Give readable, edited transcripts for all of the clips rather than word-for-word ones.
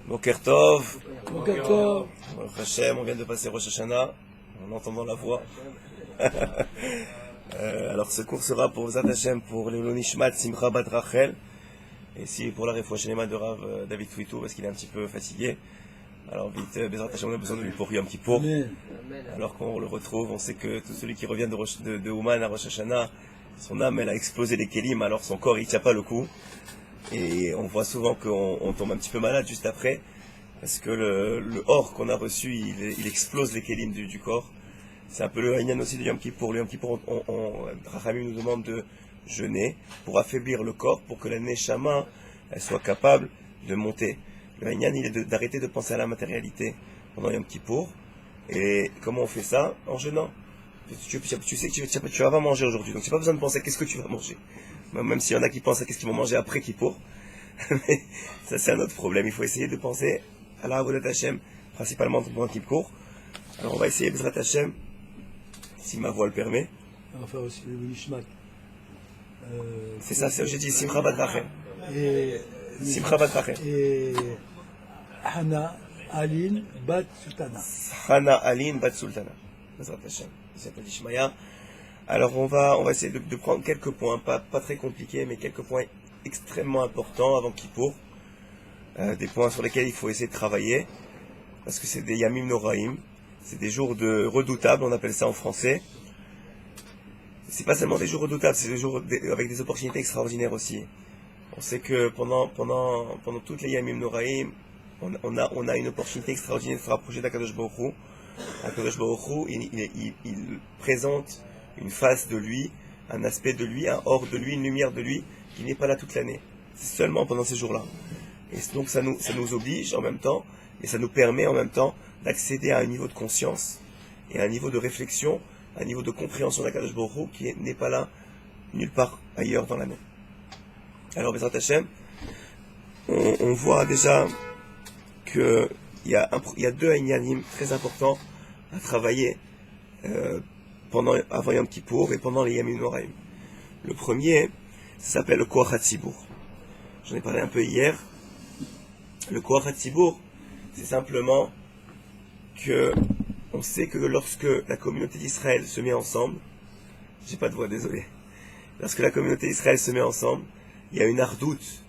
Boker Tov, Boker Tov. Baruch Hashem, on vient de passer Rosh Hashanah, en entendant la voix. Alors ce cours sera pour Zat Hashem, pour le Nishmat Simcha Bat Rachel, et si pour la Refoua Shlema de Rav David Twitou, parce qu'il est un petit peu fatigué. Alors vite, Bezrat Hashem, on a besoin de lui pour Yom Kippour. Alors qu'on le retrouve, on sait que tout celui qui revient de Ouman à Rosh Hashanah, son âme elle a explosé les kélim, alors son corps il tient pas le coup. Et on voit souvent qu'on tombe un petit peu malade juste après, parce que le or qu'on a reçu, il explose les kélim du corps. C'est un peu le Haïnan aussi de Yom Kippour. Le Yom Kippour, Rachamim nous demande de jeûner pour affaiblir le corps, pour que la Neshama elle soit capable de monter. Le Haïnan, il est d'arrêter de penser à la matérialité pendant Yom Kippour. Et comment on fait ça? En jeûnant. Tu sais que tu vas pas manger aujourd'hui, donc tu n'as pas besoin de penser à qu'est-ce que tu vas manger. Même s'il y en a qui pensent à qu'est-ce qu'ils vont manger après Kippour. Mais ça c'est un autre problème. Il faut essayer de penser à la Avodat Hashem, principalement pendant Kippour. Alors on va essayer Bezrat Hashem, si ma voix le permet. On va faire aussi le Nishmat. C'est ça, j'ai dit Simcha Bat Rachel. Et Simcha Bat Rachel. Et Hana Alin Bat Sultana. Hana Alin Bat Sultana. Bezrat Hashem. Il s'appelle Ishmaïa. Alors on va essayer de prendre quelques points, pas très compliqués, mais quelques points extrêmement importants avant Kippour. Des points sur lesquels il faut essayer de travailler, parce que c'est des Yamim Noraim, c'est des jours redoutables, on appelle ça en français. C'est pas seulement des jours redoutables, c'est des jours avec des opportunités extraordinaires aussi. On sait que pendant toutes les Yamim Noraim, on a une opportunité extraordinaire de se rapprocher d'Akadosh Baruch Hu. Akadosh Baruch Hu, il présente une face de lui, un aspect de lui, un or de lui, une lumière de lui, qui n'est pas là toute l'année. C'est seulement pendant ces jours-là. Et donc ça nous oblige en même temps, et ça nous permet en même temps d'accéder à un niveau de conscience, et à un niveau de réflexion, à un niveau de compréhension d'Akadosh Baruch Hu, qui n'est pas là nulle part ailleurs dans l'année. Alors, Bezrat Hashem, on voit déjà qu'il y a deux Inyanim très importants à travailler avant Yom Kippour et pendant les Yamim Noraim. Le premier, ça s'appelle le Koach HaTzibur. J'en ai parlé un peu hier. Le Koach HaTzibur, c'est simplement que on sait que lorsque la communauté d'Israël se met ensemble, j'ai pas de voix, désolé. Lorsque la communauté d'Israël se met ensemble, il y a une ardoute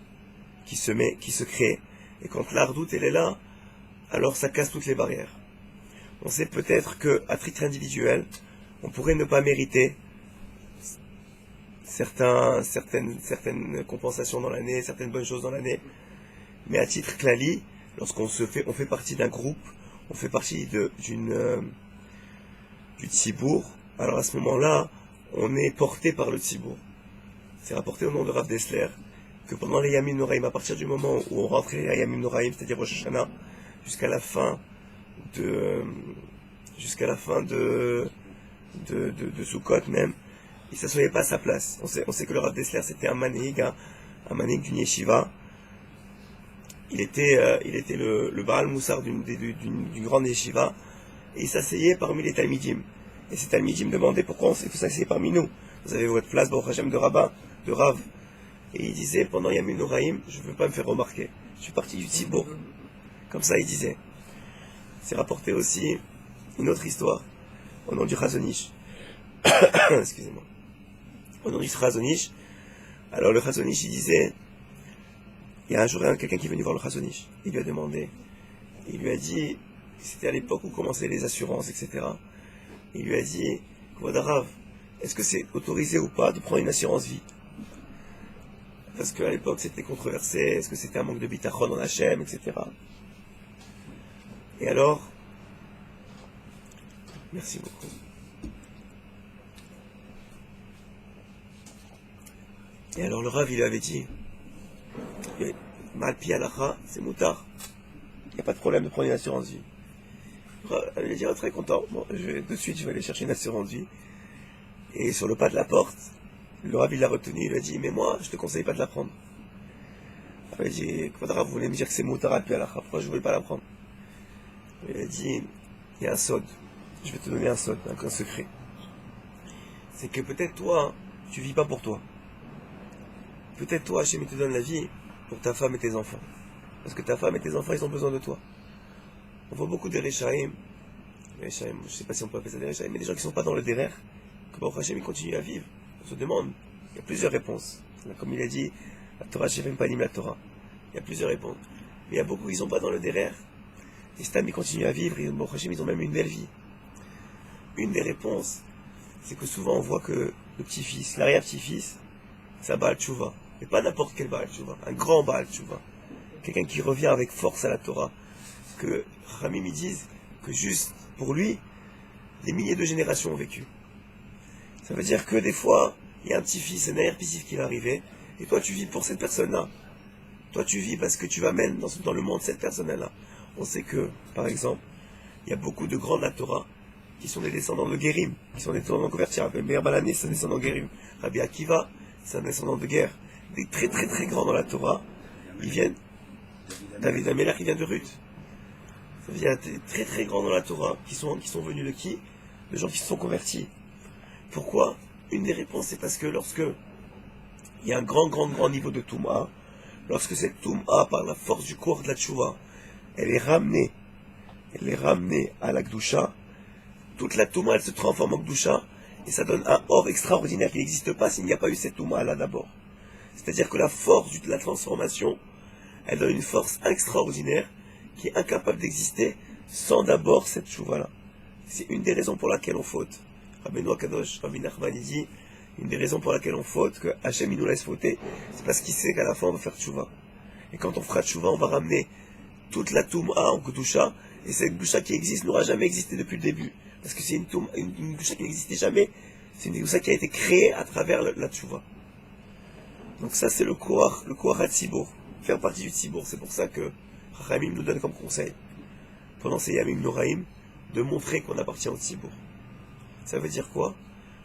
qui se crée. Et quand l'ardoute elle est là, alors ça casse toutes les barrières. On sait peut-être qu'à titre individuel, on pourrait ne pas mériter certaines compensations dans l'année, certaines bonnes choses dans l'année. Mais à titre klali, on fait partie d'un groupe, on fait partie du tzibour, alors à ce moment-là, on est porté par le tzibour. C'est rapporté au nom de Rav Dessler que pendant les Yamim Noraim, à partir du moment où on rentrait à Yamim Noraim, c'est-à-dire Rosh Hashanah, jusqu'à la fin de Sukkot même, il s'assoyait pas à sa place. On sait que le Rav Dessler c'était un manéig d'une yeshiva. Il était le Baal Moussar d'une grande yeshiva, et il s'asseyait parmi les Talmidim. Et ces Talmidim demandaient pourquoi on s'asseyait parmi nous. Vous avez votre place, Baruch Hashem, de Rav. Et il disait, pendant Yamim Noraim, je ne veux pas me faire remarquer. Je suis parti du Tzibour. Comme ça, il disait. C'est rapporté aussi une autre histoire, au nom du Chazon Ish. Excusez-moi. Au nom du Chazon Ish. Alors le Chazon Ish, il disait, il y a un jour quelqu'un qui est venu voir le Chazon Ish. Il lui a demandé, il lui a dit, c'était à l'époque où commençaient les assurances, etc. Il lui a dit, Kvod Harav, est-ce que c'est autorisé ou pas de prendre une assurance vie? Parce qu'à l'époque c'était controversé, est-ce que c'était un manque de bitachon en Hachem, etc. Et alors, merci beaucoup. Et alors le Rav il lui avait dit, Malpi Alacha, c'est moutard. Il n'y a pas de problème de prendre une assurance vie. Elle lui a dit, oh, très content. Bon, de suite je vais aller chercher une assurance vie. Et sur le pas de la porte, le Rav il l'a retenu, il lui a dit, mais moi je te conseille pas de la prendre. Il a dit, Kvadra, vous voulez me dire que c'est moutard puis Alacha, pourquoi je ne voulais pas la prendre? Il a dit, il y a un sod, je vais te donner un sod, un secret. C'est que peut-être toi, tu vis pas pour toi. Peut-être toi, Hachem te donne la vie pour ta femme et tes enfants. parce que ta femme et tes enfants, ils ont besoin de toi. On voit beaucoup de Rechaim, je sais pas si on peut appeler ça des Rechaim, mais des gens qui sont pas dans le derer, que Baruch Hashem, ils continuent à vivre. On se demande, il y a plusieurs réponses. Comme il a dit, la Torah, Shevem Panim, la Torah. Il y a plusieurs réponses. Mais il y a beaucoup qui sont pas dans le derer. Et Stam, ils continuent à vivre, et Baruch Hashem, ils ont même une belle vie. Une des réponses, c'est que souvent on voit que le petit-fils, l'arrière-petit-fils, c'est un Baal Tshuva. Mais pas n'importe quel Baal Tshuva, un grand Baal Tshuva. Quelqu'un qui revient avec force à la Torah. Que Ramim ils disent que juste pour lui, des milliers de générations ont vécu. Ça veut dire que des fois, il y a un petit-fils, un arrière-petit-fils qui va arriver, et toi tu vis pour cette personne-là. Toi tu vis parce que tu vas mettre dans le monde cette personne-là. On sait que, par exemple, il y a beaucoup de grands de la Torah qui sont des descendants de Guérim, qui sont des descendants convertis. Meir Balani, c'est un descendant de Guérim. Rabbi Akiva, c'est un descendant de guerre. Des très très très grands dans la Torah, ils viennent. David Amelach, il vient de Ruth. Ça veut dire des très très grands dans la Torah, qui sont venus de qui? De gens qui se sont convertis. Pourquoi? Une des réponses, c'est parce que lorsque il y a un grand niveau de Touma, lorsque cette Touma, par la force du corps de la Tchouva, elle est ramenée à la Gdusha, toute la Touma, elle se transforme en Gdusha, et ça donne un or extraordinaire qui n'existe pas s'il n'y a pas eu cette Touma là d'abord. C'est-à-dire que la force de la transformation, elle donne une force extraordinaire qui est incapable d'exister sans d'abord cette Tchouva-là. C'est une des raisons pour laquelle on faute. Rabbeinu Akadosh, Rabbi Nachman, il dit, une des raisons pour laquelle on faute, que Hachem il nous laisse fauter, c'est parce qu'il sait qu'à la fin on va faire Tchouva. Et quand on fera Tchouva, on va ramener toute la Touma en Kedusha, et cette Kedusha qui existe n'aura jamais existé depuis le début. Parce que c'est une Kedusha qui n'existait jamais, c'est une Kedusha qui a été créée à travers la Tchouva. Donc ça c'est le Koach HaTzibour, faire partie du Tzibour. C'est pour ça que Ramim nous donne comme conseil, pendant ces Yamim Noraim, de montrer qu'on appartient au Tzibour. Ça veut dire quoi?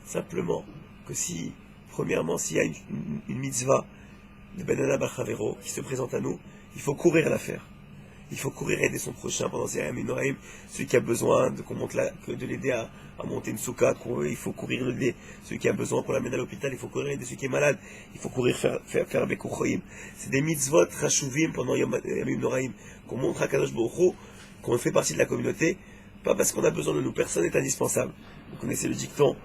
Simplement que premièrement, s'il y a une mitzvah de Benana Bachavero qui se présente à nous, il faut courir la faire. Il faut courir aider son prochain pendant ces Yamim Noraim, celui qui a besoin de l'aider à monter une soukha, il faut courir l'aider. Celui qui a besoin qu'on l'amène à l'hôpital, il faut courir aider celui qui est malade, il faut courir faire Bekuchoim. C'est des mitzvot rachuvim pendant Yamim Noraim, qu'on montre à Kadosh Baruch Hu, qu'on fait partie de la communauté, pas parce qu'on a besoin de nous, personne n'est indispensable. Vous connaissez le dicton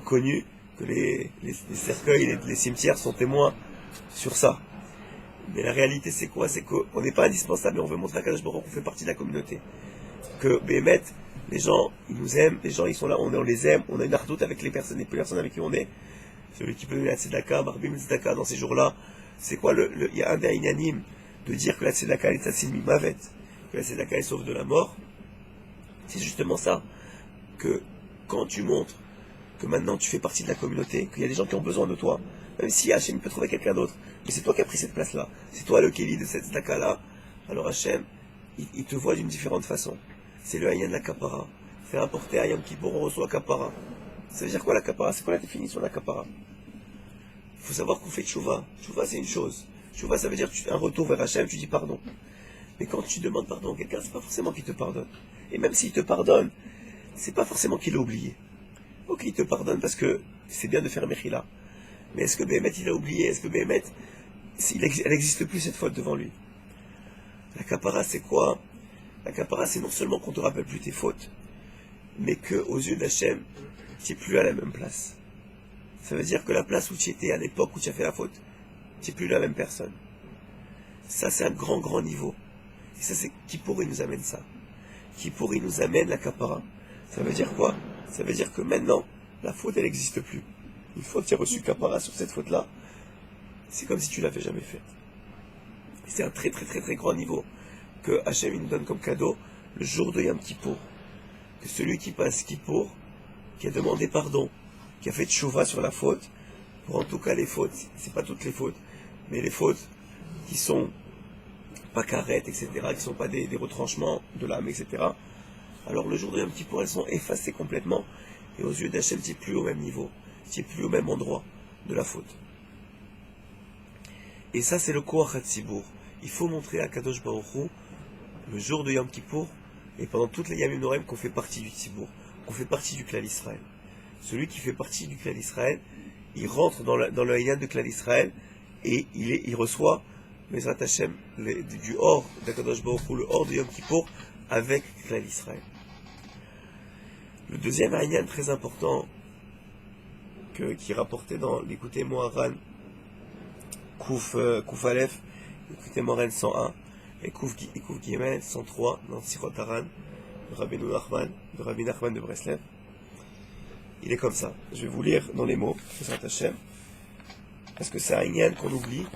connu, que les cercueils, les cimetières sont témoins sur ça. Mais la réalité c'est quoi? C'est qu'on n'est pas indispensable, mais on veut montrer à Kadosh Baruch Hu qu'on fait partie de la communauté. Que Béhémet, les gens, ils nous aiment, les gens ils sont là, on les aime, on a une ardoute avec les personnes avec qui on est. Celui qui peut donner la tzedaka, Marbim tzedaka dans ces jours-là, c'est quoi il y a un des inanimes de dire que la tzedaka est asile mimavet, que la tzedaka est sauve de la mort. C'est justement ça, que quand tu montres que maintenant tu fais partie de la communauté, qu'il y a des gens qui ont besoin de toi, même si Hachem peut trouver quelqu'un d'autre, mais c'est toi qui as pris cette place-là, c'est toi le Kéli de cette tzedaka-là, alors Hachem, il te voit d'une différente façon. C'est le Hayan de la Kapara. Faire apporter à Yom Kippour, on reçoit Kapara. Ça veut dire quoi la Kapara? C'est quoi la définition de la Kapara? Il faut savoir qu'on fait Tchouva. Tchouva c'est une chose. Tchouva ça veut dire un retour vers Hachem, tu dis pardon. Mais quand tu demandes pardon à quelqu'un, c'est pas forcément qu'il te pardonne. Et même s'il te pardonne, c'est pas forcément qu'il l'a oublié. Ok, il te pardonne parce que c'est bien de faire Mechila. Mais est-ce que Béhémet il a oublié? Est-ce que Béhémet, elle n'existe plus cette faute devant lui? La Kapara c'est quoi? La Kapara c'est non seulement qu'on te rappelle plus tes fautes, mais qu'aux yeux d'Hachem, tu n'es plus à la même place. Ça veut dire que la place où tu étais à l'époque où tu as fait la faute, tu n'es plus la même personne. Ça c'est un grand niveau. Et ça c'est Kippour il nous amène ça. Kippour il nous amène la Kapara. Ça veut dire quoi? Ça veut dire que maintenant, la faute elle n'existe plus. Une fois que tu as reçu Kapara sur cette faute-là, c'est comme si tu l'avais jamais faite. C'est un très grand niveau que Hachem nous donne comme cadeau le jour de Yom Kippour. Que celui qui passe Kippour, qui a demandé pardon, qui a fait tchouva sur la faute, pour en tout cas les fautes, c'est pas toutes les fautes, mais les fautes qui sont pas carrettes, etc., qui sont pas des retranchements de l'âme, etc., alors le jour de Yom Kippour, elles sont effacées complètement, et aux yeux d'Hachem, tu n'es plus au même niveau, tu n'es plus au même endroit de la faute. Et ça, c'est le Koach HaTzibour. Il faut montrer à Kadosh Baruch Hu, le jour de Yom Kippour, et pendant toutes les Yamim Noraim, qu'on fait partie du Tzibour, qu'on fait partie du Klal Israël. Celui qui fait partie du Klal Israël, il rentre dans le Hayan de Klal Israël, et il reçoit Bezrat Hashem, du hors d'Akadosh Baruch Hu, le hors de Yom Kippour, avec l'Israël. Le deuxième Aïnyan très important, qui est rapporté dans l'écouté Moharan, Kouf Aleph, l'écouté Moharan 101, et Kouf Gimel 103, dans Sirot Haran, de Rabbi Nachman de Breslev. Il est comme ça. Je vais vous lire dans les mots, Bezrat Hashem, parce que c'est un Aïnyan qu'on oublie,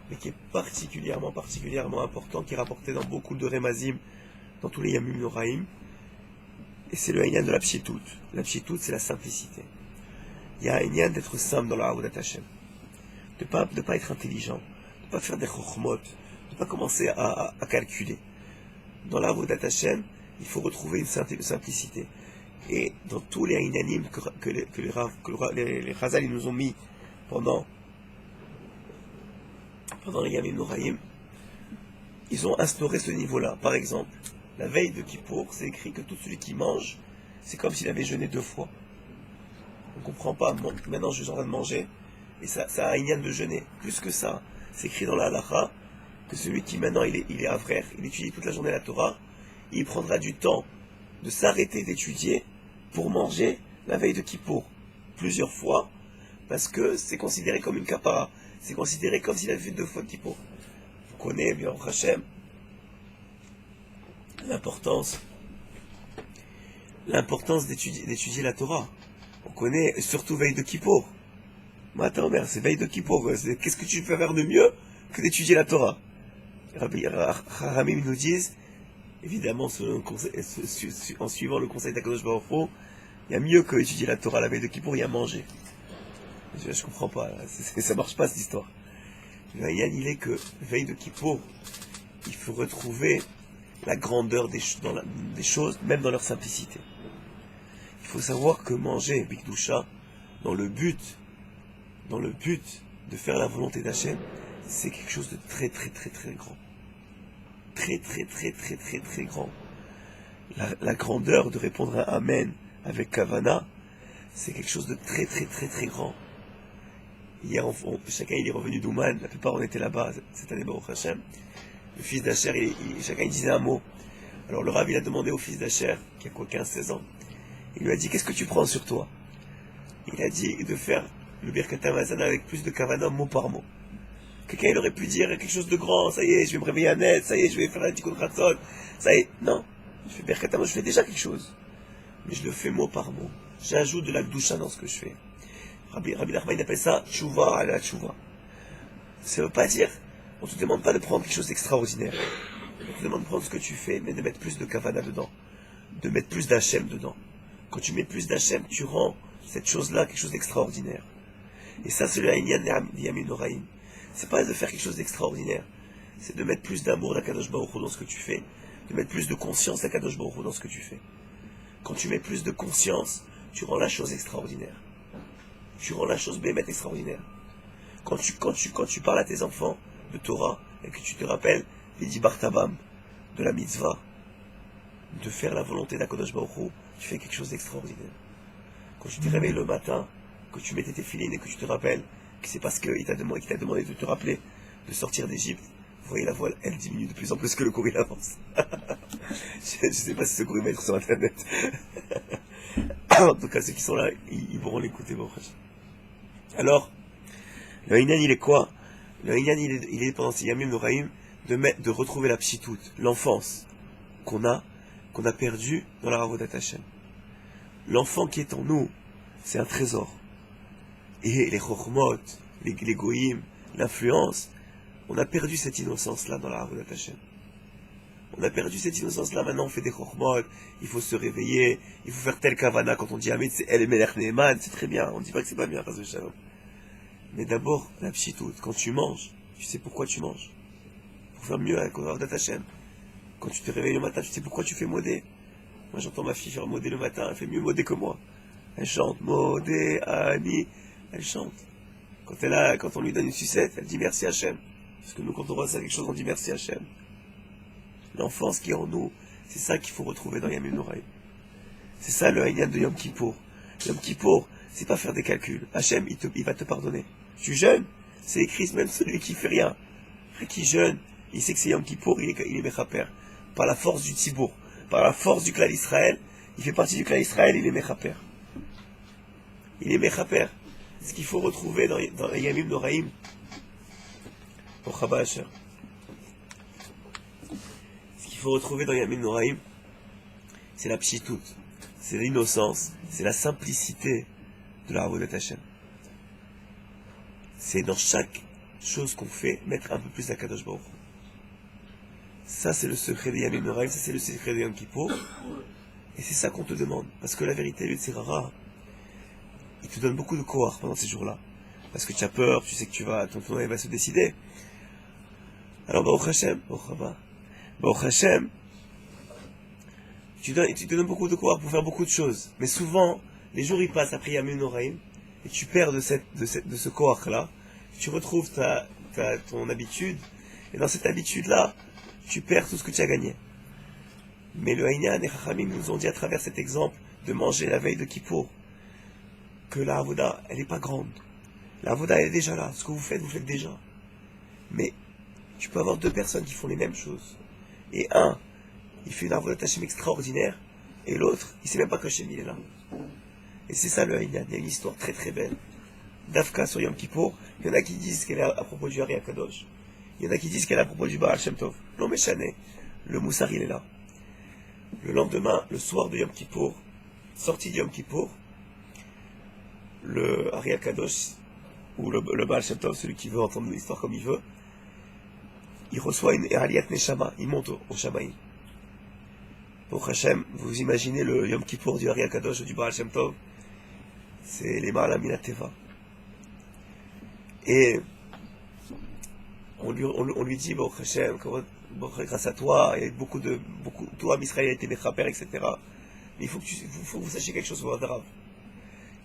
mais qui est particulièrement important, qui est rapporté dans beaucoup de Remazim, dans tous les Yamim Noraim, et c'est le Aïnyan de la Pshitut. La Pshitut, c'est la simplicité. Il y a un Aïnyan d'être simple dans la Avodat Hashem, de pas être intelligent, de pas faire des chokhmot, de pas commencer à calculer. Dans la Avodat Hashem, il faut retrouver une simplicité. Et dans tous les Aïnyanim que les Chazal ils nous ont mis pendant les Yamim Noraim, ils ont instauré ce niveau-là. Par exemple, la veille de Kippour, c'est écrit que tout celui qui mange, c'est comme s'il avait jeûné 2 fois. On ne comprend pas. Maintenant, je suis en train de manger, et ça a un Aïnyan de jeûner. Plus que ça, c'est écrit dans la halakha que celui qui maintenant il est avraire, il étudie toute la journée la Torah, il prendra du temps de s'arrêter d'étudier pour manger la veille de Kippour plusieurs fois, parce que c'est considéré comme une kapara. C'est considéré comme s'il avait fait 2 fois Kippour. Vous connaissez bien Hachem l'importance d'étudier la Torah. On connaît surtout veille de Kippour. Mais attends, merde, c'est veille de Kippour. Qu'est-ce que tu peux faire de mieux que d'étudier la Torah? Ramim nous disent, évidemment, en suivant le conseil d'Akadosh Baruch Hu, il y a mieux que étudier la Torah la veille de Kippour, il y a manger. Je comprends pas, ça marche pas cette histoire. Le Aïnyan, il est que veille de Kippour, il faut retrouver la grandeur des choses, même dans leur simplicité. Il faut savoir que manger Bikdusha, dans le but de faire la volonté d'Hachem, c'est quelque chose de très très très très grand. Très très très très très très grand. La grandeur de répondre à Amen avec Kavana, c'est quelque chose de très très très très grand. Hier, chacun il est revenu d'Ouman, la plupart on était là-bas cette année, Baruch Hashem. Le fils d'Asher, chacun il disait un mot. Alors le Rav il a demandé au fils d'Asher, qui a quoi 15-16 ans, il lui a dit, qu'est-ce que tu prends sur toi? Il a dit de faire le Birkat Hamazon avec plus de Kavana mot par mot. Quelqu'un il aurait pu dire quelque chose de grand, ça y est, je vais me réveiller à net, ça y est, je vais faire un tikkun ratzon, ça y est. Non, je fais Birkat Hamazon, je fais déjà quelque chose. Mais je le fais mot par mot. J'ajoute de la gdusha dans ce que je fais. Rabbi Nachman il appelle ça tchouva à la tchouva. Ça veut pas dire, on te demande pas de prendre quelque chose d'extraordinaire. On te demande de prendre ce que tu fais, mais de mettre plus de kavana dedans. De mettre plus d'Hachem dedans. Quand tu mets plus d'Hachem, tu rends cette chose-là quelque chose d'extraordinaire. Et ça, c'est le Aïnyan des Yamim Noraim. C'est pas de faire quelque chose d'extraordinaire. C'est de mettre plus d'amour d'Akadosh Baruch Hu dans ce que tu fais. De mettre plus de conscience d'Akadosh Baruch Hu dans ce que tu fais. Quand tu mets plus de conscience, tu rends la chose extraordinaire. Tu rends la chose bémet extraordinaire. Quand tu parles à tes enfants de Torah, et que tu te rappelles les 10 Bartabam, de la mitzvah, de faire la volonté d'Akadosh Baruch Hu, tu fais quelque chose d'extraordinaire. Quand tu te réveilles le matin, que tu mettais tes filines et que tu te rappelles que c'est parce qu'il t'a demandé de te rappeler de sortir d'Égypte, vous voyez la voile, elle diminue de plus en plus que le cours il avance. Je ne sais pas si ce cours il va être sur internet. En tout cas, ceux qui sont là, ils pourront l'écouter. Bon. Alors, le Aïnyan il est quoi? Le Aïnyan il est pendant ces Yamim Noraim de retrouver la pshitut, l'enfance qu'on a perdu dans la Avodat Hashem. L'enfant qui est en nous, c'est un trésor. Et les chokhmot, les goïm, l'influence, on a perdu cette innocence-là dans la Avodat Hashem. On a perdu cette innocence-là, maintenant on fait des chokhmot, il faut se réveiller, il faut faire tel kavana quand on dit Amit, c'est El Melech Neeman, c'est très bien, on ne dit pas que c'est pas bien, parce que shalom. Mais d'abord, la pshitut, quand tu manges, tu sais pourquoi tu manges. Pour faire mieux avec Avodat Hashem. Quand tu te réveilles le matin, tu sais pourquoi tu fais modé. Moi j'entends ma fille faire modé le matin, elle fait mieux modé que moi. Elle chante modé, Ani, elle chante. Quand on lui donne une sucette, elle dit merci Hachem. Parce que nous, quand on reçoit quelque chose, on dit merci Hachem. L'enfance qui est en nous, c'est ça qu'il faut retrouver dans Yamim Noraim. C'est ça le Aïnyan de Yom Kippour. Yom Kippour, c'est pas faire des calculs. Hachem, il va te pardonner. Tu jeûnes, c'est écrit, même celui qui fait rien. Après qui jeûne, il sait que c'est Yom Kippour, il est Mechaper. Par la force du Tzibour, par la force du clan Israël, il fait partie du clan Israël, il est Mechaper. Il est Mechaper. Ce qu'il faut retrouver dans les Yamim Noraïm, au Chaba Asher. Ce qu'il faut retrouver dans Yamim Noraïm, c'est la pshitout, c'est l'innocence, c'est la simplicité de la Avodat Hashem. C'est dans chaque chose qu'on fait, mettre un peu plus la Kadosh Baruch Hu. Ça, c'est le secret des Yamim Noraïm, ça, c'est le secret de Yom Kippour. Et c'est ça qu'on te demande. Parce que la vérité, lui, c'est rara. Il te donne beaucoup de koach pendant ces jours-là. Parce que tu as peur, tu sais que ton tournoi va se décider. Alors, Baruch Hashem, Baruch Hashem, il te donne beaucoup de koach pour faire beaucoup de choses. Mais souvent, les jours ils passent après Yamim Noraïm, et tu perds de ce koach-là. Tu retrouves ton habitude, et dans cette habitude-là, tu perds tout ce que tu as gagné. Mais le Haïnyan et Chachamim nous ont dit à travers cet exemple de manger la veille de Kippour que la Avoda, elle n'est pas grande. La Avoda, elle est déjà là. Ce que vous faites déjà. Mais tu peux avoir deux personnes qui font les mêmes choses. Et un, il fait une Avodat Hashem extraordinaire, et l'autre, il ne sait même pas que Hashem il est là. Et c'est ça le Haïnyan. Il y a une histoire très très belle. D'Afka sur Yom Kippour, il y en a qui disent qu'elle est à propos du Hari Akadosh. Il y en a qui disent qu'elle est à propos du Baal Shem Tov. Non mais Chané, le Moussar il est là. Le lendemain, le soir de Yom Kippour, sortie de Yom Kippour, le Hari Akadosh, ou le Baal Shem Tov, celui qui veut entendre l'histoire comme il veut, il reçoit une Aliyat Neshama, il monte au Shamaïm. Pour Hashem, vous imaginez le Yom Kippour du Hari Akadosh ou du Baal Shem Tov, c'est les Ma'ala Minateva. Et on lui dit, bon, Hashem, grâce à toi, il y a toi, Israël a été Mechaper, etc. Mais il faut que vous sachiez quelque chose, vous Rav,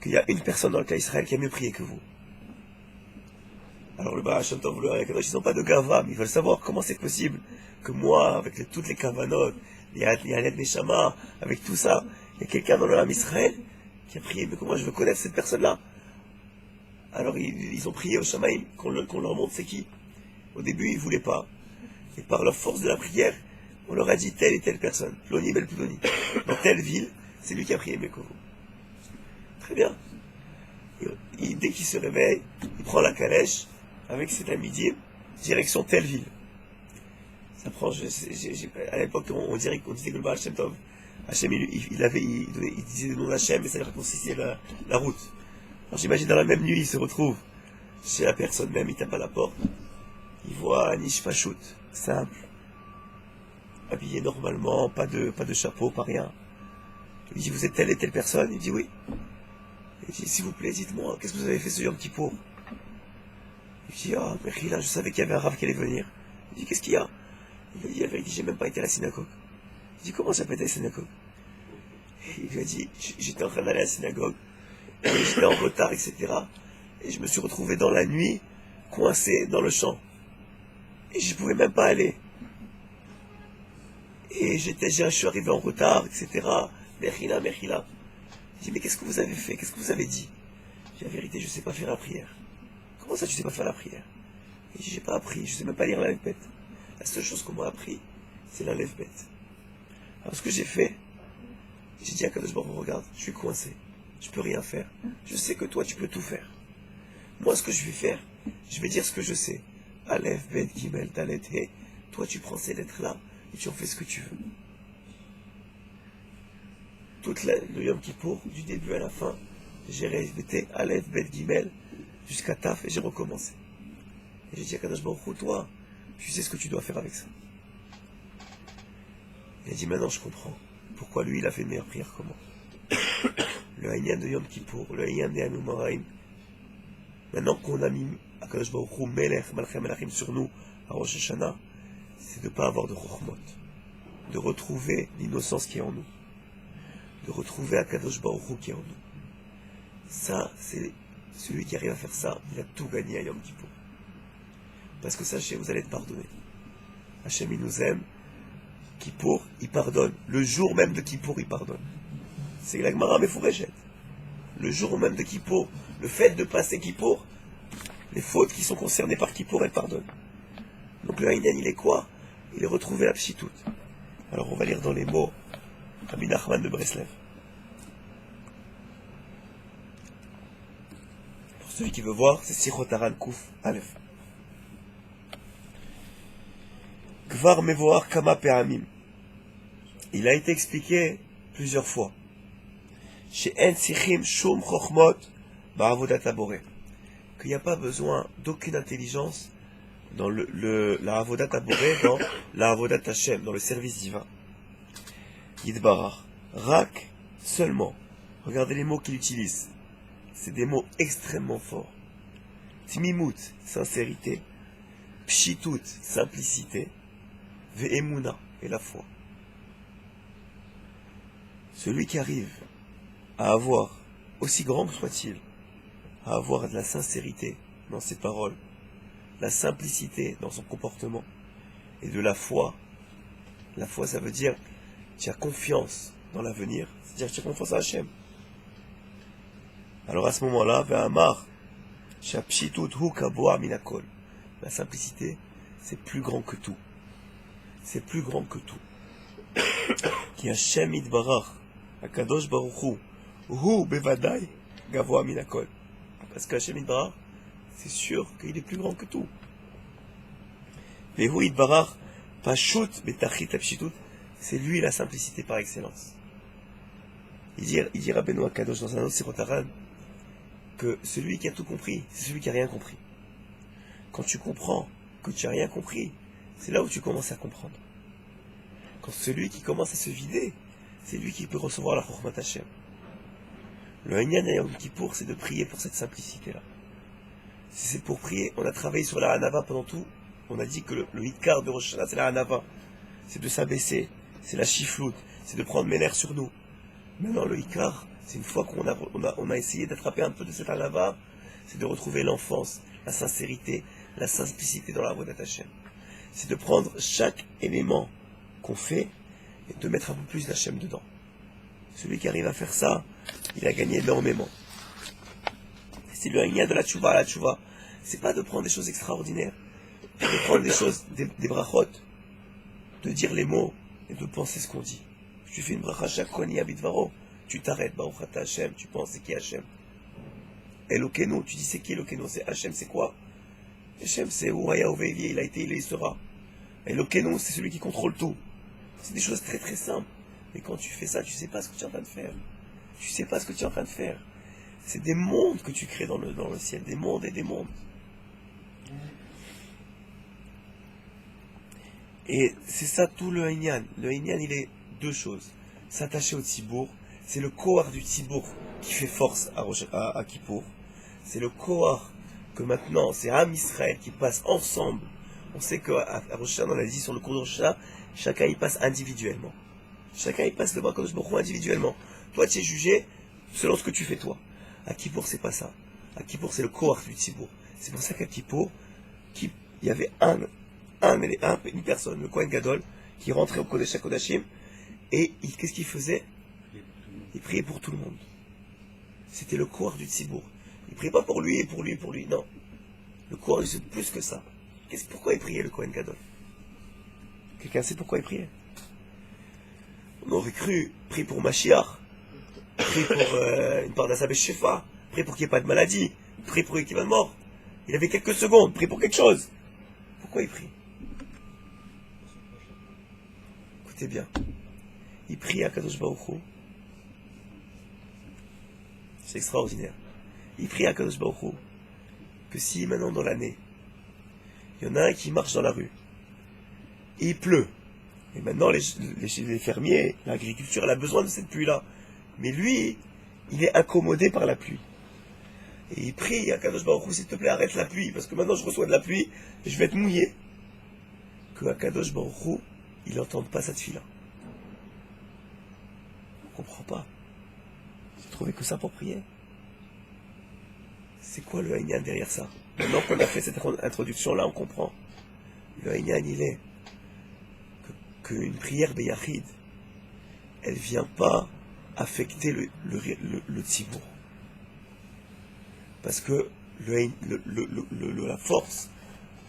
qu'il y a une personne dans le cas Israël qui a mieux prié que vous. Alors le Baal Shem Tov, le Hari Akadosh, ils n'ont pas de gava, mais ils veulent savoir comment c'est possible que moi, avec toutes les kavanot, les Aliyat Neshama, avec tout ça, il y a quelqu'un dans le Ham Israël qui a prié, mais comment je veux connaître cette personne-là? Alors ils ont prié au Shamaïm qu'on leur montre c'est qui. Au début ils ne voulaient pas. Et par la force de la prière, on leur a dit telle et telle personne, Ploni Bel Ploni, dans telle ville, c'est lui qui a prié Mekovo. Très bien. Et dès qu'il se réveille, il prend la calèche avec cet amidi, direction telle ville. Ça prend, à l'époque on disait que le Baal Shem Tov, Hachem, il disait le nom d'Hachem, mais ça raccourcissait la route. Alors j'imagine dans la même nuit, il se retrouve chez la personne même, il tape à la porte, il voit Anish Pachout, simple, habillé normalement, pas de chapeau, pas rien. Il lui dit, vous êtes telle et telle personne? Il dit oui. Il dit, s'il vous plaît, dites-moi, qu'est-ce que vous avez fait ce Yom Kippour? Il dit, ah, Mechila, je savais qu'il y avait un Rav qui allait venir. Il dit, qu'est-ce qu'il y a? Il lui a dit, la vérité, j'ai même pas été à la synagogue. Il dit, comment ça peut être à la synagogue? Et il lui a dit, j'étais en train d'aller à la synagogue, et j'étais en retard, etc. Et je me suis retrouvé dans la nuit, coincé dans le champ. Et je pouvais même pas aller. Et je suis arrivé en retard, etc. Mechila. Il dit, mais qu'est-ce que vous avez fait? Qu'est-ce que vous avez dit? J'ai dit, la vérité, je sais pas faire la prière. Comment ça, tu sais pas faire la prière? Il dit, j'ai pas appris, je sais même pas lire la Lef-Bet. La seule chose qu'on m'a appris, c'est la Lef-Bet. Alors ce que j'ai fait, j'ai dit à Kadosh Baruch Hu, regarde, je suis coincé. Je peux rien faire. Je sais que toi, tu peux tout faire. Moi, ce que je vais faire, je vais dire ce que je sais. Aleph, Bet, Gimel, Dalet, He. Toi, tu prends ces lettres-là et tu en fais ce que tu veux. Le Yom Kippour, du début à la fin, j'ai répété Aleph, Bet, Gimel, jusqu'à Taf, et j'ai recommencé. Et j'ai dit à Kadosh Baruch Hu, toi, tu sais ce que tu dois faire avec ça. Il a dit, maintenant je comprends. Pourquoi lui, il a fait une meilleure prière que moi. Le Haïnyan de Yom Kippour, le Haïnyan de Yamim Noraïm. Maintenant qu'on a mis Akadosh Baruch Hu, Melech, Malchei Melachim sur nous, à Rosh Hashanah, c'est de ne pas avoir de Chochmot. De retrouver l'innocence qui est en nous. De retrouver Akadosh Baruch Hu qui est en nous. Ça, c'est celui qui arrive à faire ça, il a tout gagné à Yom Kippour. Parce que sachez, vous allez être pardonné. Hachem, il nous aime. Kippour, il pardonne. Le jour même de Kippour, il pardonne. C'est la Gemara Mefureshet. Le jour même de Kippour, le fait de passer Kippour, les fautes qui sont concernées par Kippour, elles pardonnent. Donc le Haïnyan, il est quoi? Il est retrouvé à Pshitout. Alors on va lire dans les mots Rabbi Nachman de Breslev. Pour celui qui veut voir, c'est Sichotaran Kouf Aleph. Kvar Mevoar Kama Pe'amim. Il a été expliqué plusieurs fois. Chez En Sichim Shum Chochmot Ba'avodat Haboré. Qu'il n'y a pas besoin d'aucune intelligence dans la Avodat Haboré, dans la Avodat Hashem, dans le service divin. Yidbarach. Rak, seulement. Regardez les mots qu'il utilise. C'est des mots extrêmement forts. Timimut, sincérité. Pshitut, simplicité. Ve'emuna, et la foi. Celui qui arrive à avoir, aussi grand que soit-il, à avoir de la sincérité dans ses paroles, la simplicité dans son comportement, et de la foi ça veut dire tu as confiance dans l'avenir, c'est-à-dire que tu as confiance à Hachem. Alors à ce moment-là, la simplicité, c'est plus grand que tout. C'est plus grand que tout. Qui Hachem Yitbarach, Akadosh Baruch Hu, Hu Bevadai, Gavoa Minakol. Parce qu'Hachem Yitbarach, c'est sûr qu'il est plus grand que tout. Vehu Yitbarach, Pashut Betachit Apshitut, c'est lui la simplicité par excellence. Il dit Rabbeinu Akadosh dans un autre Sichotaran que celui qui a tout compris, c'est celui qui a rien compris. Quand tu comprends que tu n'as rien compris, c'est là où tu commences à comprendre. Quand celui qui commence à se vider, c'est lui qui peut recevoir la Chokhmat Hashem. Le Haïnyan à Yom Kippour, c'est de prier pour cette simplicité-là. Si c'est pour prier, on a travaillé sur la Hanava pendant tout. On a dit que le Hitkar de Rosh Hashanah, c'est la Hanava. C'est de s'abaisser, c'est la chifloute, c'est de prendre mes nerfs sur nous. Maintenant, le Hitkar, c'est une fois qu'on a essayé d'attraper un peu de cette Hanava, c'est de retrouver l'enfance, la sincérité, la simplicité dans la Avodat Hashem. C'est de prendre chaque élément qu'on fait et de mettre un peu plus d'Hachem dedans. Celui qui arrive à faire ça, il a gagné énormément. C'est le Haïnyan de la Tchouva à la Tchouva. C'est pas de prendre des choses extraordinaires, c'est de prendre des choses, des brachot, de dire les mots et de penser ce qu'on dit. Tu fais une bracha shakoni abidvaro, tu t'arrêtes, Baruch Ata Hashem, tu penses c'est qui Hashem. Elokeno, tu dis c'est qui Elokeno, c'est Hashem, c'est quoi? Hashem, c'est Uraya Ovevi, il a été, il sera. Elokeno, c'est celui qui contrôle tout. C'est des choses très très simples. Mais quand tu fais ça, tu sais pas ce que tu es en train de faire. Tu sais pas ce que tu es en train de faire. C'est des mondes que tu crées dans le ciel, des mondes et des mondes. Et c'est ça tout le Haïnyan. Le Haïnyan, il est deux choses. S'attacher au Tzibour, c'est le Kohar du Tzibour qui fait force à Kippour. C'est le Kohar que maintenant, c'est Am Israël qui passe ensemble. On sait qu'à Rosh Hashanah, on a dit sur le cours de Rosh Hashanah, chacun y passe individuellement. Chacun y passe devant Kadosh Baruch Hu individuellement. Toi, tu es jugé selon ce que tu fais toi. À Kippour, c'est pas ça. À Kippour, c'est le Kohar du Tzibour. C'est pour ça qu'à Kippour, il y avait une personne, le Kohen Gadol, qui rentrait au Kodesh HaKodashim, et qu'est-ce qu'il faisait? Il priait pour tout le monde. C'était le Kohar du Tzibour. Il priait pas pour lui et pour lui et pour lui, non. Le Kohar, c'est plus que ça. Pourquoi il priait le Kohen Gadol? Quelqu'un sait pourquoi il priait? On aurait cru, prie pour Mashiach, prie pour une part d'Asabé Shefa, prie pour qu'il n'y ait pas de maladie, prie pour qu'il y ait pas de mort. Il avait quelques secondes, prie pour quelque chose. Pourquoi il prie? Écoutez bien. Il prie à Kadosh Baruch Hu. C'est extraordinaire. Il prie à Kadosh Baruch Hu que si maintenant dans l'année, il y en a un qui marche dans la rue, et il pleut, et maintenant les fermiers, l'agriculture, elle a besoin de cette pluie-là, mais lui, il est incommodé par la pluie. Et il prie à Kadosh Baruch Hu, s'il te plaît, arrête la pluie, parce que maintenant je reçois de la pluie, et je vais être mouillé. Que à Kadosh Baruch Hu, il n'entende pas cette fille-là. On comprend pas. J'ai trouvé que ça pour prier. C'est quoi le Haïnyan derrière ça? Maintenant qu'on a fait cette introduction-là, on comprend. Le Haïnyan, il est qu'une prière Beyachid, elle vient pas affecter le Tzibour. Parce que la force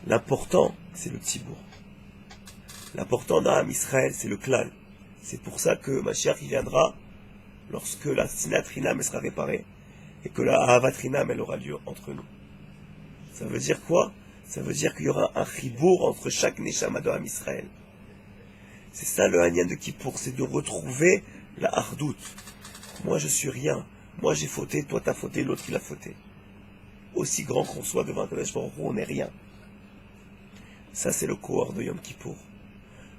L'important, c'est le Tzibour. L'important dans Israël, c'est le Klal. C'est pour ça que Mashiach il viendra lorsque la Sinat Rinam elle sera réparée et que la Ahavat Rinam elle aura lieu entre nous. Ça veut dire quoi? Ça veut dire qu'il y aura un chibour entre chaque Neshama de Am Israël. C'est ça le Hanyan de Kippour, c'est de retrouver la Hardout. Moi je suis rien, moi j'ai fauté, toi t'as fauté, l'autre il a fauté. Aussi grand qu'on soit devant Kadosh Baruch Hu, on n'est rien. Ça c'est le Kohar de Yom Kippour.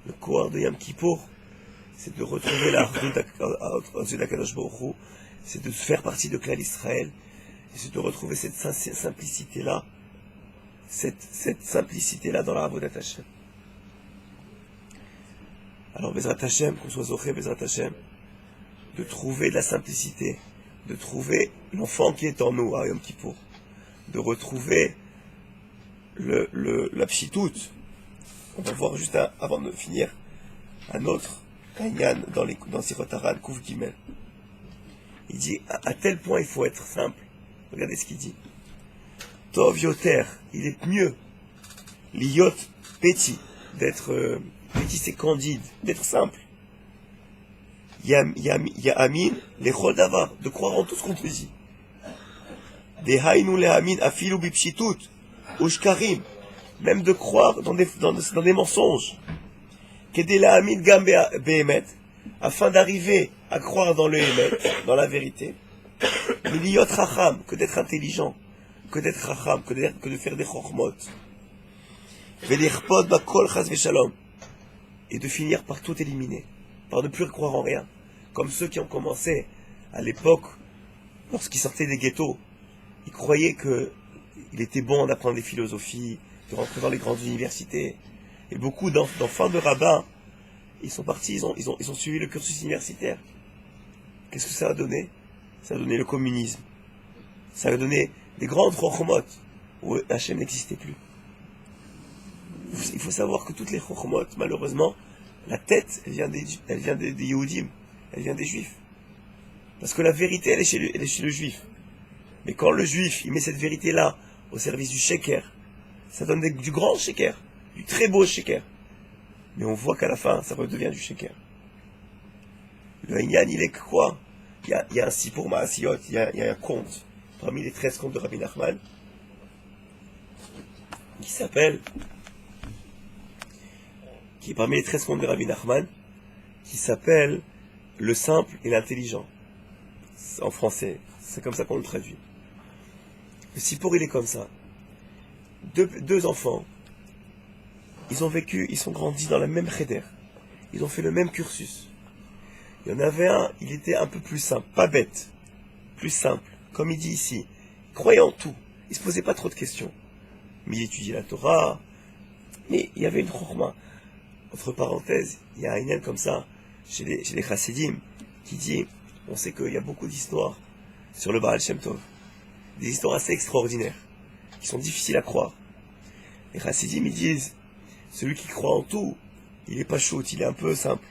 Le Kohar de Yom Kippour, c'est de retrouver la Hardout aux yeux d'Akadosh Baruch Hu, c'est de faire partie de Klal Israël, et c'est de retrouver cette simplicité-là, cette simplicité-là dans la Avodat Hashem. Alors, Bezrat Hashem, qu'on soit Zoché, Bezrat Hashem, de trouver de la simplicité, de trouver l'enfant qui est en nous, à Yom Kippour, de retrouver la pshitout. On va voir juste avant de finir un autre Kanyan dans Sirot Haran, Kouf Gimel. Il dit, à tel point il faut être simple. Regardez ce qu'il dit. Tov Yoter, il est mieux. Liot Petit, d'être petit c'est candide, d'être simple. Ya Amin, les Chol Davar, de croire en tout ce qu'on te dit. Des Haïnou les Amin, Afilou Bipshitut, Ushkarim, même de croire dans des mensonges. Kedé la Amin Gam Behemet, afin d'arriver à croire dans le Emet, dans la vérité. Miliot Chacham, que d'être intelligent, que d'être Chacham, que de faire des Chochmot. Velirpod Bakol Chaz Veshalom, et de finir par tout éliminer, par ne plus croire en rien, comme ceux qui ont commencé à l'époque, lorsqu'ils sortaient des ghettos, ils croyaient qu'il était bon d'apprendre des philosophies, de rentrer dans les grandes universités, et beaucoup d'enfants de rabbins, ils sont partis, ils ont suivi le cursus universitaire. Qu'est-ce que ça a donné? Ça a donné le communisme. Ça a donné des grandes chokhmot où Hachem n'existait plus. Il faut savoir que toutes les chokhmot, malheureusement, la tête, elle vient des Yehudim, elle vient des Juifs. Parce que la vérité, elle est chez le Juif. Mais quand le Juif, il met cette vérité-là au service du sheker, ça donne du grand sheker, du très beau sheker. Mais on voit qu'à la fin, ça redevient du sheker. Le Inyan, il est quoi? Il y a un Sipur Maasiyot, il y a un conte, parmi les 13 contes de Rabbi Nachman, qui est parmi les 13 contes de Rabbi Nachman, qui s'appelle Le simple et l'intelligent. En français, c'est comme ça qu'on le traduit. Le Sipur, il est comme ça. Deux enfants, ils sont grandis dans la même cheder. Ils ont fait le même cursus. Il y en avait un, il était un peu plus simple, pas bête, plus simple, comme il dit ici. Il croyait en tout, il se posait pas trop de questions. Mais il étudiait la Torah, mais il y avait une chorma. Entre parenthèses, il y a un inyan comme ça, chez les chassidim, qui dit, on sait qu'il y a beaucoup d'histoires sur le Baal Shem Tov. Des histoires assez extraordinaires, qui sont difficiles à croire. Les chassidim, ils disent, celui qui croit en tout, il est pas chaud, il est un peu simple.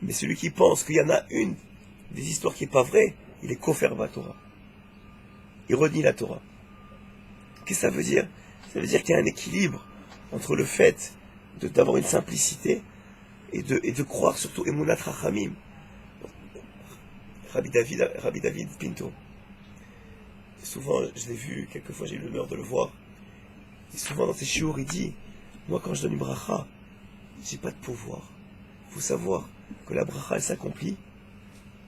Mais celui qui pense qu'il y en a une des histoires qui n'est pas vraie, il est kofer ba Torah. Il renie la Torah. Qu'est-ce que ça veut dire? Ça veut dire qu'il y a un équilibre entre le fait d'avoir une simplicité et de croire surtout Emunat Rachamim. Rabbi David Pinto. Souvent, je l'ai vu, quelquefois j'ai eu l'honneur de le voir. Et souvent dans ses shiur, il dit, moi quand je donne une bracha, j'ai pas de pouvoir. Il faut savoir que la bracha elle s'accomplit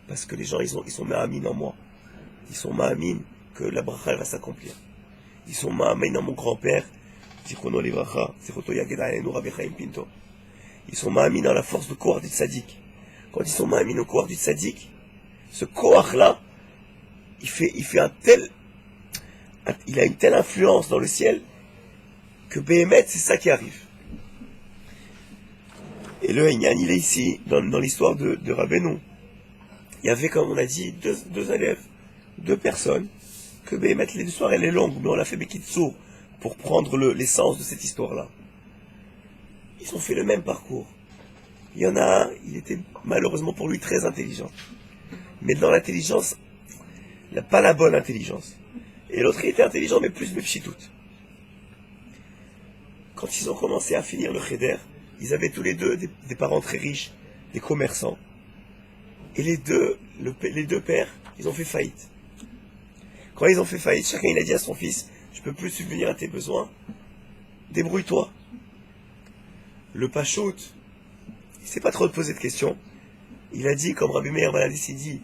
parce que les gens ils sont ma'amin en moi. Ils sont ma'amin que la bracha elle va s'accomplir. Ils sont ma'amin en mon grand-père, Zichrono Livracha, Zichroto Yaged Aleinu Rabbi Chaim Pinto. Ils sont ma'amin dans la force de Kohar du Tzadik. Quand ils sont ma'amin au Kohar du Tzadik, ce Kohar là, il a une telle influence dans le ciel que Behemet c'est ça qui arrive. Et le Inyan, il est ici, dans l'histoire de Rabbeinu. Il y avait, comme on a dit, deux élèves, deux personnes, que Behemet, l'histoire elle est longue, mais on l'a fait Bekitsour pour prendre l'essence de cette histoire-là. Ils ont fait le même parcours. Il y en a un, il était malheureusement pour lui très intelligent. Mais dans l'intelligence, il n'a pas la bonne intelligence. Et l'autre, il était intelligent, mais plus Bepshitout. Quand ils ont commencé à finir le cheder, ils avaient tous les deux des parents très riches, des commerçants. Et les deux pères, ils ont fait faillite. Quand ils ont fait faillite, chacun il a dit à son fils, je peux plus subvenir à tes besoins, débrouille-toi. Le Pachout, il s'est pas trop posé de questions. Il a dit, comme Rabbi Meir Baladis dit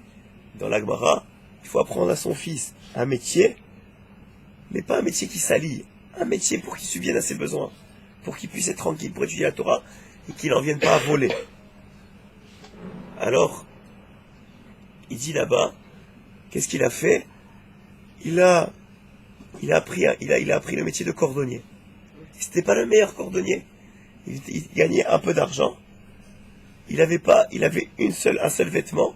dans la Gemara, il faut apprendre à son fils un métier, mais pas un métier qui s'allie, un métier pour qu'il subvienne à ses besoins, pour qu'il puisse être tranquille, pour étudier la Torah, et qu'il n'en vienne pas à voler. Alors, il dit là-bas, qu'est-ce qu'il a fait? Il a appris le métier de cordonnier. C'était pas le meilleur cordonnier. Il gagnait un peu d'argent. Il avait un seul vêtement.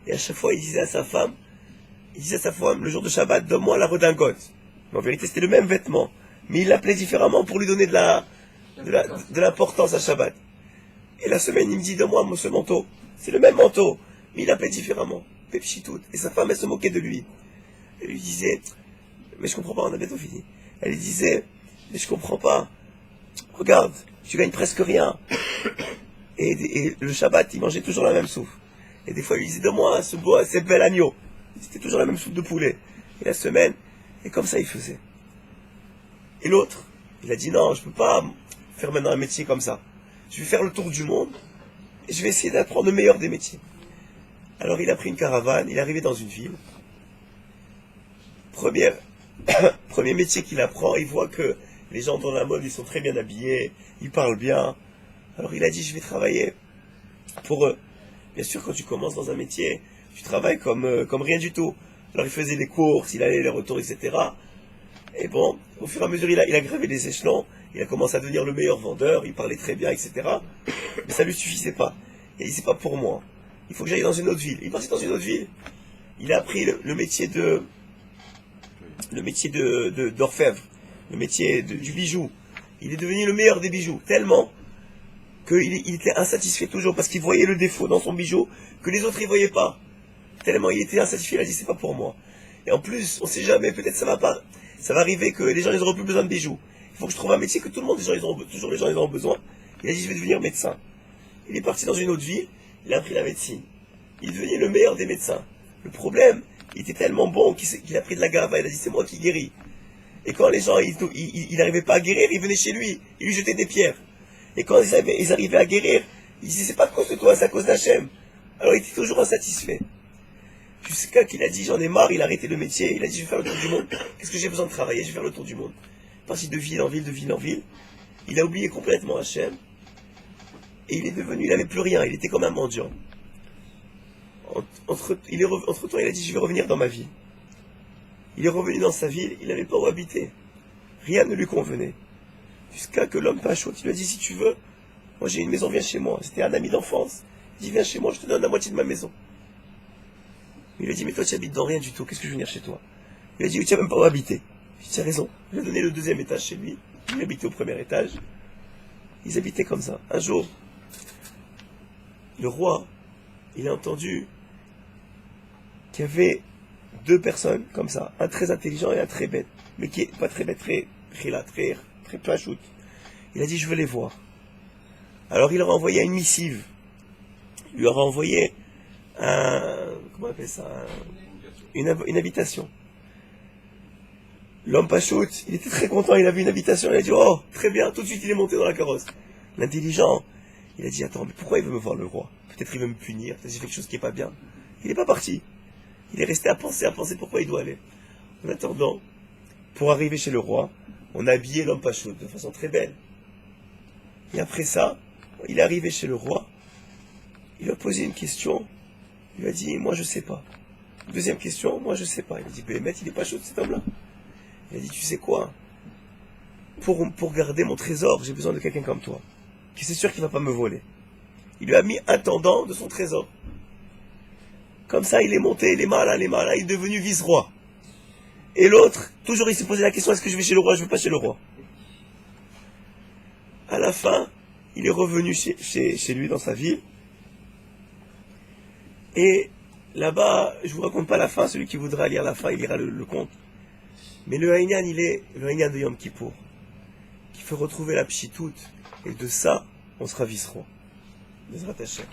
Et à chaque fois, il disait à sa femme, le jour de Shabbat, donne-moi la redingote. Mais en vérité, c'était le même vêtement. Mais il l'appelait différemment pour lui donner de l'importance à Shabbat. Et la semaine, il me dit, donne-moi ce manteau. C'est le même manteau. Mais il l'appelait différemment. Pepchitout. Et sa femme, elle se moquait de lui. Elle lui disait, mais je comprends pas, on a bientôt fini. Elle lui disait, mais je comprends pas. Regarde, tu gagnes presque rien. Et le Shabbat, il mangeait toujours la même soupe. Et des fois, il lui disait, donne-moi ce bel agneau. C'était toujours la même soupe de poulet. Et la semaine, et comme ça, il faisait. Et l'autre, il a dit, non, je peux pas faire maintenant un métier comme ça. Je vais faire le tour du monde, et je vais essayer d'apprendre le meilleur des métiers. Alors, il a pris une caravane, il est arrivé dans une ville. Premier métier qu'il apprend, il voit que les gens dans la mode, ils sont très bien habillés, ils parlent bien. Alors il a dit, je vais travailler pour eux. Bien sûr, quand tu commences dans un métier, tu travailles comme rien du tout. Alors il faisait les courses, il allait les retours, etc. Et bon, au fur et à mesure, il a gravé les échelons, il a commencé à devenir le meilleur vendeur, il parlait très bien, etc. Mais ça ne lui suffisait pas. Il a dit, c'est pas pour moi. Il faut que j'aille dans une autre ville. Il est parti dans une autre ville. Il a appris le métier d'orfèvre, le métier du bijou. Il est devenu le meilleur des bijoux, tellement qu'il était insatisfait toujours, parce qu'il voyait le défaut dans son bijou que les autres ne voyaient pas. Tellement il était insatisfait, il a dit, c'est pas pour moi. Et en plus, on sait jamais, peut-être ça va arriver que les gens ils auront plus besoin de bijoux. Il faut que je trouve un métier que tout le monde, les gens ils auront besoin. Il a dit, je vais devenir médecin. Il est parti dans une autre ville, il a appris la médecine. Il est devenu le meilleur des médecins. Le problème, il était tellement bon qu'il a pris de la gava, il a dit, c'est moi qui guéris. Et quand les gens, ils n'arrivaient pas à guérir, ils venaient chez lui, ils lui jetaient des pierres. Et quand ils arrivaient à guérir, ils disaient, c'est pas à cause de toi, c'est à cause d'Hachem. Alors il était toujours insatisfait. Jusqu'à qu'il a dit, j'en ai marre, il a arrêté le métier, il a dit, je vais faire le tour du monde. Qu'est-ce que j'ai besoin de travailler? Je vais faire le tour du monde. Parti de ville en ville, de ville en ville. Il a oublié complètement Hachem. Et il n'avait plus rien, il était comme un mendiant. Entre-temps, il a dit, je vais revenir dans ma ville. Il est revenu dans sa ville, il n'avait pas où habiter. Rien ne lui convenait. Jusqu'à que l'homme Pachout, il lui a dit, si tu veux, moi j'ai une maison, viens chez moi. C'était un ami d'enfance. Il dit, viens chez moi, je te donne la moitié de ma maison. Il lui a dit, mais toi tu habites dans rien du tout, qu'est-ce que je veux venir chez toi? Il lui a dit, oui, tu n'as même pas où habiter. Il dit, tu as raison. Il a donné le deuxième étage chez lui. Il habitait au premier étage. Ils habitaient comme ça. Un jour, le roi, il a entendu qu'il y avait deux personnes comme ça, un très intelligent et un très bête, mais qui est pas très bête, très Pachout. Il a dit, je veux les voir. Alors il leur a envoyé une missive. Il leur a envoyé comment on appelle ça, une invitation. L'homme Pachout, il était très content, il a vu une invitation, il a dit, oh, très bien, tout de suite il est monté dans la carrosse. L'intelligent, il a dit, attends, mais pourquoi il veut me voir le roi? Peut-être il veut me punir, peut-être j'ai fait quelque chose qui est pas bien. Il n'est pas parti. Il est resté à penser pourquoi il doit aller. En attendant, pour arriver chez le roi, on a habillé l'homme Pachout de façon très belle. Et après ça, il est arrivé chez le roi, il lui a posé une question, il lui a dit, moi je sais pas. Deuxième question, moi je sais pas. Il a dit, Béhémet, il est pas chaud cet homme-là. Il a dit, tu sais quoi, pour garder mon trésor, j'ai besoin de quelqu'un comme toi, qui c'est sûr qu'il va pas me voler. Il lui a mis intendant de son trésor. Comme ça, il est monté, il est malin, il est devenu vice-roi. Et l'autre, toujours il s'est posé la question, est-ce que je vais chez le roi, je vais pas chez le roi. À la fin, il est revenu chez lui dans sa ville. Et là-bas, je vous raconte pas la fin, celui qui voudra lire la fin, il lira le conte. Mais le Haïnian, il est le Haïnian de Yom Kippour. qu'il faut retrouver la pshitout, et de ça, on sera vice-roi. Bezrat Hashem.